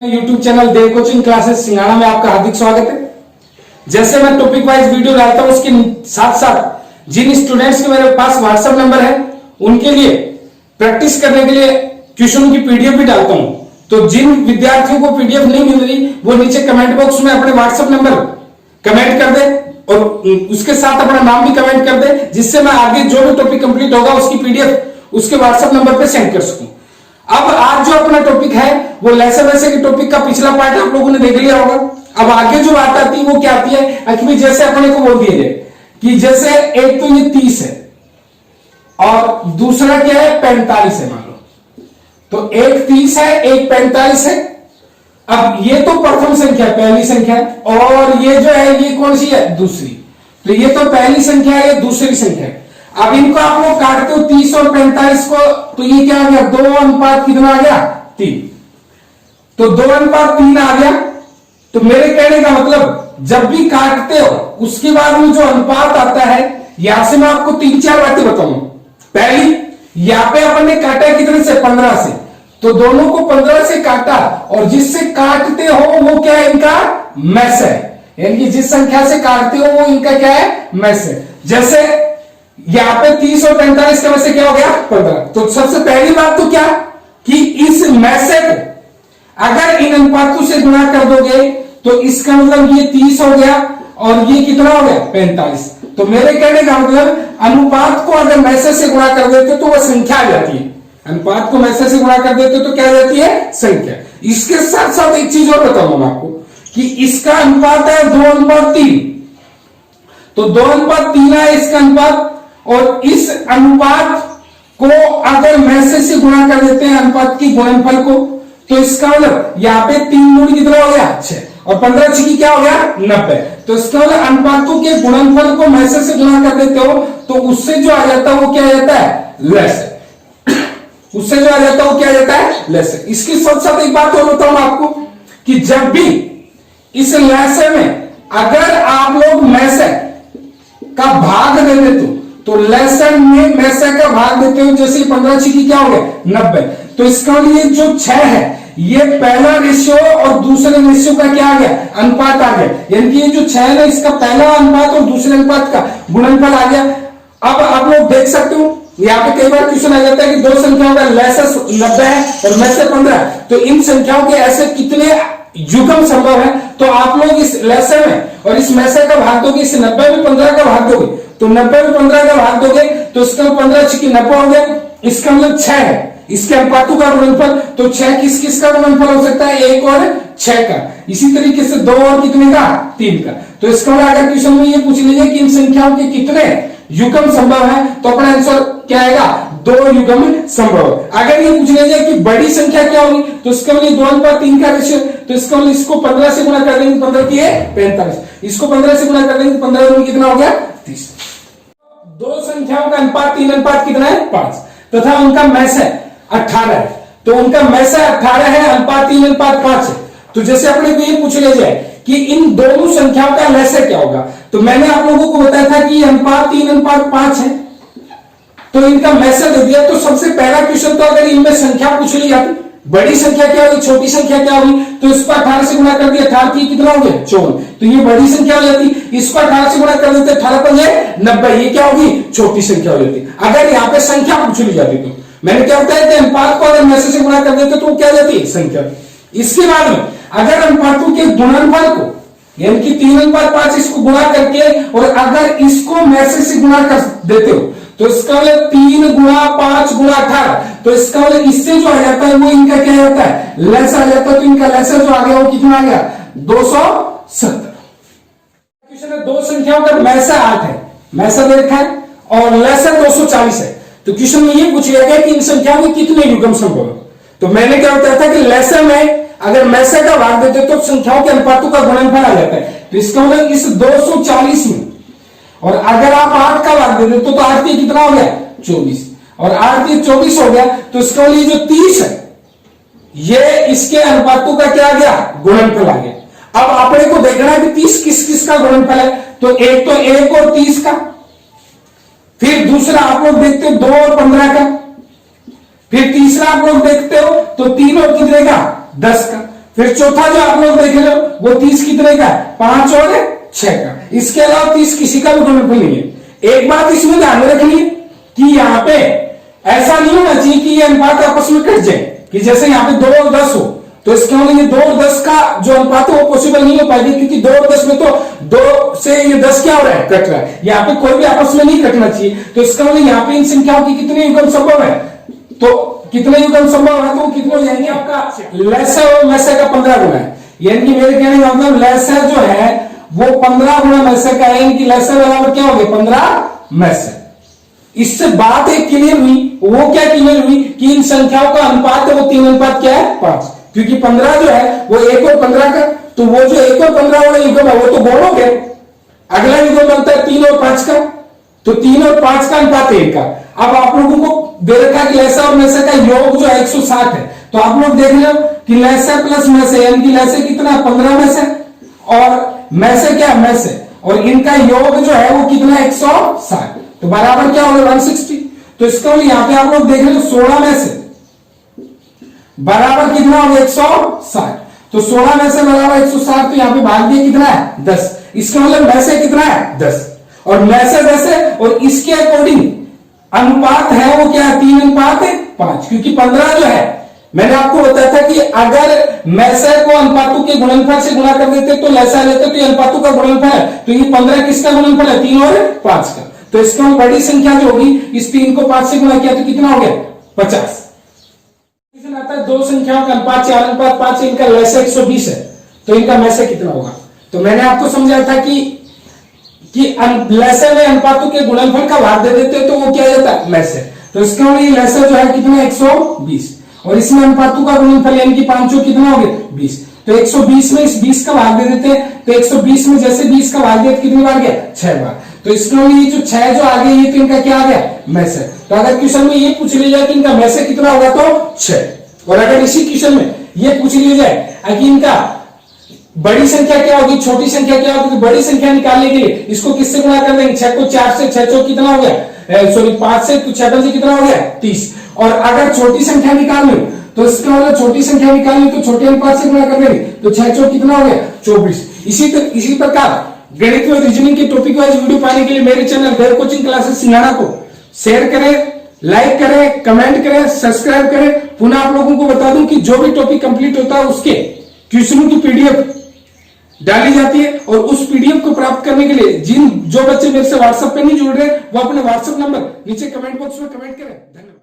YouTube channel देव coaching classes सिंगाड़ा में आपका हार्दिक स्वागत है। जैसे मैं टॉपिक वाइज वीडियो डालता हूं उसके साथ साथ जिन स्टूडेंट्स के मेरे पास व्हाट्सएप नंबर है उनके लिए प्रैक्टिस करने के लिए क्वेश्चन की पीडीएफ भी डालता हूं। तो जिन विद्यार्थियों को पीडीएफ नहीं मिल रही वो नीचे कमेंट बॉक्स में अपने व्हाट्सएप नंबर कमेंट कर दे और उसके साथ अपना नाम भी कमेंट कर दे, जिससे मैं आगे जो भी टॉपिक कंप्लीट होगा उसकी पीडीएफ उसके व्हाट्सएप नंबर पर सेंड कर सकूं। अब आज जो अपना टॉपिक है वो लेसन वैसे के टॉपिक का पिछला पार्ट आप लोगों ने देख लिया होगा। अब आगे जो बात आती है वो क्या आती है कि जैसे अपने को बोल दिया जाए कि जैसे एक तो ये 30 है और दूसरा क्या है 45 है, मान लो तो एक 30 है एक 45 है। अब ये तो प्रथम संख्या पहली संख्या है और ये जो है ये कौन सी है दूसरी, तो ये तो पहली संख्या है ये दूसरी संख्या है। अब इनको आप लोग काटते हो 30 और 45 को, तो ये क्या आ गया 2 अनुपात कितना आ गया 3, तो 2 अनुपात 3 आ गया। तो मेरे कहने का मतलब जब भी काटते हो उसके बाद में जो अनुपात आता है, यहां से मैं आपको 3-4 बातें बताऊंगा। पहली, यहां पे अपन ने काटा कितने से 15 से, तो दोनों को 15 से काटा और जिससे काटते हो वो क्या है इनका मैस है, यानी जिस संख्या से काटते हो वो इनका क्या है मैस है। जैसे यहां पे 30 और 45 का वैसे क्या हो गया 15। तो सबसे पहली बात तो क्या कि इस मैसे को अगर इन अनुपातों से गुणा कर दोगे तो इसका मतलब ये 30 हो गया और ये कितना हो गया 45। तो मेरे कहने का मतलब अनुपात को अगर मैसे से गुणा कर देते तो वह संख्या आ जाती है। अनुपात को मैसे से गुणा कर देते तो क्या आ जाती है संख्या। इसके साथ साथ एक चीज और बताऊंगा मैं आपको कि इसका अनुपात है 2:3, तो 2:3 है इसका अनुपात और इस अनुपात को अगर मैसे से गुणा कर देते हैं अनुपात की गुणनफल को, तो इसका मतलब यहां पे 3 गुण कितना हो गया 6 और 15 6 क्या हो गया 90। तो इसका मतलब अनुपातों के गुणनफल को मैसे से गुणा कर देते हो तो उससे जो आ जाता है वो क्या आ जाता है लेस, उससे जो आ जाता है वो क्या आ जाता है लेस। इसके साथ साथ एक बात और बताऊं आपको कि जब भी इस लेस में अगर आप लोग मैसे का भाग दे देते हो तो लेसन में मैसे का भाग देते हो, जैसे 15 6 क्या हो गया 90। तो इसका लिए जो 6 है ये पहला रेशियो और दूसरे रेशियो का क्या आ गया अनुपात आ गया, यानी कि ये जो 6 है इसका पहला अनुपात और दूसरे अनुपात का गुणनफल आ गया। अब आप लोग देख सकते हो यहाँ पे कई बार क्वेश्चन आ जाता है कि दो संख्याओं का लेसन 90 है और मैसे 15, तो इन संख्याओं के ऐसे कितने युग्म संभव है। तो आप लोग इस लेसन में और इस मैसे का भाग दोगे, इस 90 में 15 का भाग दोगे तो 90 में 15 का भाग दोगे तो इसका 15 6 90 हो गया। इसका मतलब 6 है इसके अनुपातों का गुणनफल, तो 6 किस किस का गुणनफल हो सकता है 1 और 6 का। इसी तरीके से 2 और कितने का 3 का। तो इसका मतलब अगर क्वेश्चन में ये पूछ लीजिए कि इन संख्याओं के कितने युग्म संभव है तो अपना आंसर क्या आएगा 2 युग्म संभव है। अगर ये पूछ लीजिए कि बड़ी संख्या क्या होगी तो इसका मतलब 2:3 का रेशियो, तो इसका मतलब इसको 15 से गुणा कर देंगे 15 की 45, इसको 15 से गुणा कर देंगे 15 में कितना हो गया 30। दो संख्याओं का अनुपात 3 अनुपात कितना है 5 तथा उनका मैस है 18 है, तो उनका मैस है 18 है अनुपात 3 अनुपात 5 है। तो जैसे अपने को ये पूछ लिया जाए कि इन दोनों संख्याओं का लैसे क्या होगा, तो मैंने आप लोगों को बताया था कि अनुपात 3 अनुपात 5 है तो इनका मैसे दे दिया। तो सबसे पहला क्वेश्चन तो अगर इनमें संख्या पूछ ली जाती बड़ी संख्या क्या होगी छोटी संख्या क्या होगी, तो इसको 18 से गुणा कर दिया 18 की कितना हो गया 54, तो ये बड़ी संख्या हो जाती। इसको 18 से गुणा कर देते 18 पर 90, ये क्या होगी छोटी संख्या हो जाती। अगर यहाँ पे संख्या पूछ ली जाती तो मैंने क्या बताया कि अनुपात को अगर मैसे से गुणा कर देते तो क्या जाती संख्या। इसके बाद में अगर अनुपातों के गुणनफल को यानी कि 3 अनुपात 5 इसको गुणा करके और अगर इसको मैसे से गुणा कर देते हो तो इसका मतलब 3 गुणा 5 गुणा 18, तो इसका मतलब इससे जो आ जाता है वो इनका क्या जाता है लेस आ जाता है। तो इनका लेस जो आ गया वो कितना आ गया 270। क्वेश्चन है दो संख्याओं का मैसा 8 है, मैसा दे रखा है और लेसन 240 है। तो क्वेश्चन में ये पूछ लिया गया कि इन संख्याओं में कितने युग्म संभव है। तो मैंने क्या बताया था कि लेसन में अगर मैसे का भाग देते तो संख्याओं के अनुपातों का गुणनफल आ जाता है। तो इसका मतलब इस 240 में और अगर आप 8 का भाग देते तो 8 की कितना हो गया 24 और 8 की 24 हो गया। तो इसका मतलब जो 30 है ये इसके अनुपातों का क्या आ गया गुणनफल आ गया। अब अपने को देखना है कि 30 किस किस का गुणनफल है, तो एक तो 1 और 30 का, फिर दूसरा आप लोग देखते हो 2 और 15 का, फिर तीसरा आप लोग देखते हो तो 3 और कितने का 10 का। फिर चौथा जो आप लोग देख रहे हो वो 30 कितने का है, 5 और 6 का। इसके अलावा 30 किसी का भी गुणनफल नहीं है। एक बात इसमें ध्यान में रखिए कि यहाँ पे ऐसा नहीं होना चाहिए कि ये अनुपात आपस में कट जाए, कि जैसे यहाँ पे 2 और 10 हो तो इसके मतलब ये 2 और 10 का जो अनुपात है वो पॉसिबल नहीं हो पाएगी, क्योंकि 2 और 10 में तो 2 से ये 10 क्या हो रहा है, कट रहा है। यहाँ पे कोई भी आपस में नहीं कटना चाहिए। तो इसका मतलब यहाँ पे इन संख्याओं की कितने युग्म संभव है, तो कितने युग्म संभव है तो कितने हो जाएंगे आपका लैसा और मैसा का 15 गुना है। यानी कि मेरे कहने का मतलब लैसा जो है वो 15 गुना मैसा का है, यानी कि लैसा बराबर क्या हो गया 15 मैसा। इससे बात एक क्लियर हुई, वो क्या क्लियर हुई कि इन संख्याओं का अनुपात है वो 3 अनुपात क्या है 5, क्योंकि 15 जो है वो 1 और 15 का, तो वो जो 1 और 15 वाला युग्म है वो तो बोल हो गया। अगला युग्म बनता है 3 और 5 का, तो 3 और 5 का अनुपात 1 का। अब आप लोगों को दे रखा कि लैसा और मैसा का योग जो है 160 है, तो आप लोग देख रहे हो कि लैसा प्लस मैसा, यानी कि लैसा कितना 15 मैसा और मैसा क्या मैसा, और इनका योग जो है वो कितना 160, तो बराबर क्या होगा 160। तो इसका यहाँ पे आप लोग देख रहे हो 16 में से बराबर कितना होगा 160, तो 16 में से बराबर 160, तो यहाँ पे भाग दिया कितना है 10। इसका मतलब मैसे कितना है 10, और मैसे 10 है, और इसके अकॉर्डिंग अनुपात है वो क्या है 3 अनुपात 5, क्योंकि 15 जो है मैंने आपको बताया था कि अगर मैसे को अनुपातों के गुणनफल से गुणा कर देते तो लैसा लेते तो ये अनुपातों का गुणनफल है, तो ये 15 किसका गुणनफल है 3 और 5 का। तो इसका बड़ी संख्या जो होगी इस 3 को 5 से गुणा किया तो कितना हो गया 50। आता है 2 संख्याओं का अनुपात 4 अनुपात 5, इनका लैसा 120 है, तो इनका मैसा कितना होगा। तो मैंने आपको समझाया था कि लैसा में अनुपातों के गुणनफल का भाग दे देते तो वो क्या जाता है मैसा। तो इसका मतलब लैसा जो है कितना 120, और इसमें अनुपातों का गुणनफल यानी कि 5 कितना हो गया 20, तो 120 में इस 20 का भाग दे देते हैं, तो 120 में जैसे 20 का भाग दिया तो कितनी बार गया 6 बार। तो इसमें ये जो 6 जो आ गया ये तो इनका क्या आ गया मैसा। तो अगर क्वेश्चन में ये पूछ लिया जाए कि इनका मैसा कितना होगा तो 6, और अगर इसी क्वेश्चन में ये पूछ लिया जाए कि इनका बड़ी संख्या क्या होगी छोटी संख्या क्या होगी, तो बड़ी संख्या निकालने के लिए इसको किससे गुणा कर देंगे 6 को 4 से, 6 चौक कितना हो गया सॉरी 5 से 6 से कितना हो गया 30, और अगर छोटी संख्या निकालनी तो इसका मतलब छोटी संख्या निकालनी तो छोटे अनुपात से गुणा कर देंगे, तो 6 चौक कितना हो गया 24। इसी प्रकार गणित और रीजनिंग के टॉपिक वाइज वीडियो पाने के लिए मेरे चैनल देव कोचिंग क्लासेस सिंघाड़ा को शेयर करें, लाइक करें, कमेंट करें, सब्सक्राइब करें। पुनः आप लोगों को बता दूं कि जो भी टॉपिक कंप्लीट होता है उसके क्वेश्चनों की पीडीएफ डाली जाती है, और उस पीडीएफ को प्राप्त करने के लिए जो बच्चे मेरे से व्हाट्सएप पे नहीं जुड़ रहे वो अपने व्हाट्सएप नंबर नीचे कमेंट बॉक्स में कमेंट करें। धन्यवाद।